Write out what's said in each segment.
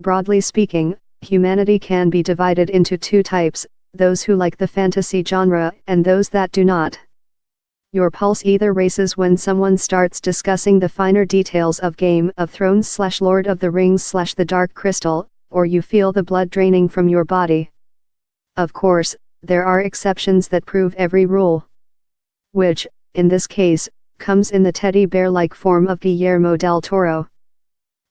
Broadly speaking, humanity can be divided into two types, those who like the fantasy genre and those that do not. Your pulse either races when someone starts discussing the finer details of Game of Thrones / Lord of the Rings / The Dark Crystal, or you feel the blood draining from your body. Of course, there are exceptions that prove every rule. Which, in this case, comes in the teddy bear-like form of Guillermo del Toro.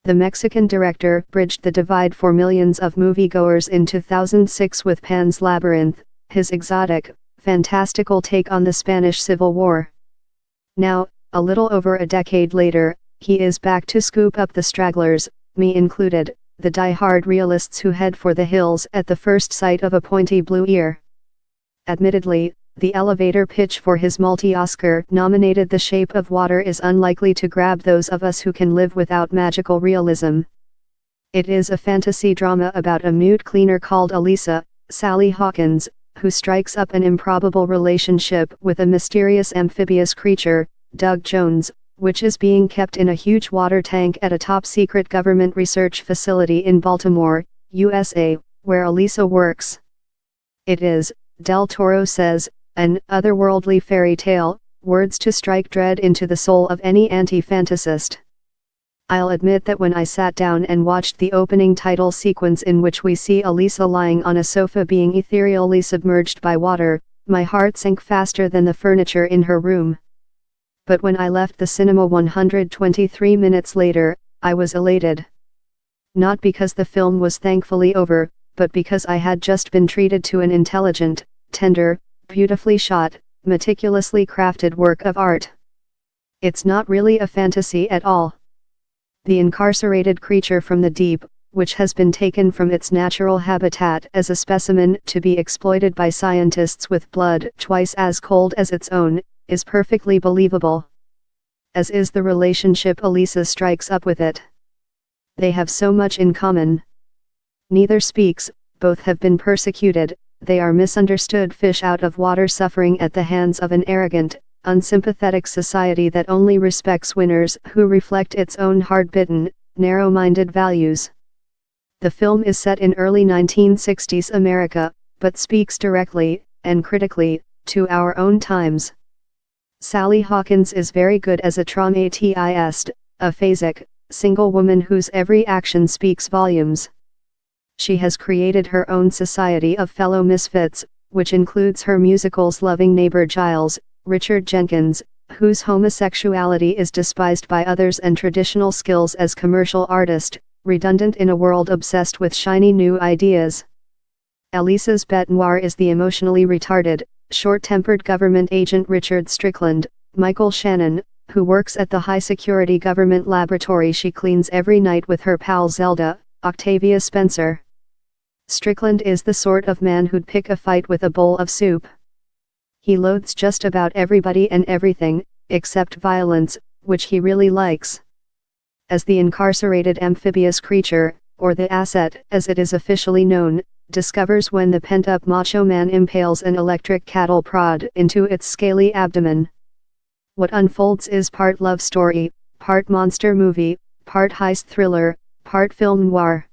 The Mexican director bridged the divide for millions of moviegoers in 2006 with Pan's Labyrinth, his exotic, fantastical take on the Spanish Civil War. Now, a little over a decade later, he is back to scoop up the stragglers, me included, the die-hard realists who head for the hills at the first sight of a pointy blue ear. Admittedly, the elevator pitch for his multi-Oscar-nominated The Shape of Water is unlikely to grab those of us who can live without magical realism. It is a fantasy drama about a mute cleaner called Elisa, Sally Hawkins, who strikes up an improbable relationship with a mysterious amphibious creature, Doug Jones, which is being kept in a huge water tank at a top-secret government research facility in Baltimore, USA, where Elisa works. It is, Del Toro says, an otherworldly fairy tale, words to strike dread into the soul of any anti-fantasist. I'll admit that when I sat down and watched the opening title sequence in which we see Elisa lying on a sofa being ethereally submerged by water, my heart sank faster than the furniture in her room. But when I left the cinema 123 minutes later, I was elated. Not because the film was thankfully over, but because I had just been treated to an intelligent, tender, beautifully shot, meticulously crafted work of art. It's not really a fantasy at all. The incarcerated creature from the deep, which has been taken from its natural habitat as a specimen to be exploited by scientists with blood twice as cold as its own, is perfectly believable. As is the relationship Elisa strikes up with it. They have so much in common. Neither speaks, both have been persecuted, they are misunderstood fish out of water suffering at the hands of an arrogant, unsympathetic society that only respects winners who reflect its own hard-bitten, narrow-minded values. The film is set in early 1960s America, but speaks directly, and critically, to our own times. Sally Hawkins is very good as a traumatized, aphasic, single woman whose every action speaks volumes. She has created her own society of fellow misfits, which includes her musical's loving neighbor Giles, Richard Jenkins, whose homosexuality is despised by others and traditional skills as commercial artist, redundant in a world obsessed with shiny new ideas. Elisa's bête noire is the emotionally retarded, short-tempered government agent Richard Strickland, Michael Shannon, who works at the high-security government laboratory she cleans every night with her pal Zelda, Octavia Spencer. Strickland is the sort of man who'd pick a fight with a bowl of soup. He loathes just about everybody and everything, except violence, which he really likes. As the incarcerated amphibious creature, or the asset as it is officially known, discovers when the pent-up macho man impales an electric cattle prod into its scaly abdomen. What unfolds is part love story, part monster movie, part heist thriller, part film noir.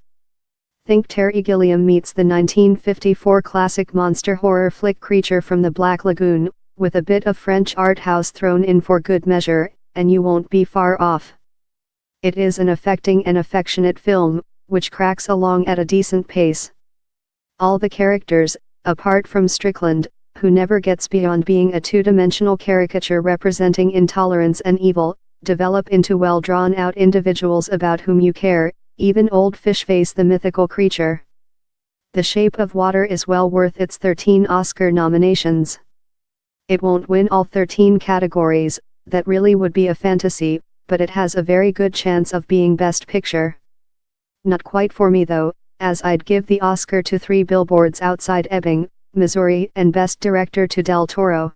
Think Terry Gilliam meets the 1954 classic monster horror flick Creature from the Black Lagoon, with a bit of French art house thrown in for good measure, and you won't be far off. It is an affecting and affectionate film, which cracks along at a decent pace. All the characters, apart from Strickland, who never gets beyond being a two-dimensional caricature representing intolerance and evil, develop into well-drawn-out individuals about whom you care, even old Fishface the mythical creature. The Shape of Water is well worth its 13 Oscar nominations. It won't win all 13 categories, that really would be a fantasy, but it has a very good chance of being Best Picture. Not quite for me though, as I'd give the Oscar to 3 Billboards Outside Ebbing, Missouri and Best Director to Del Toro.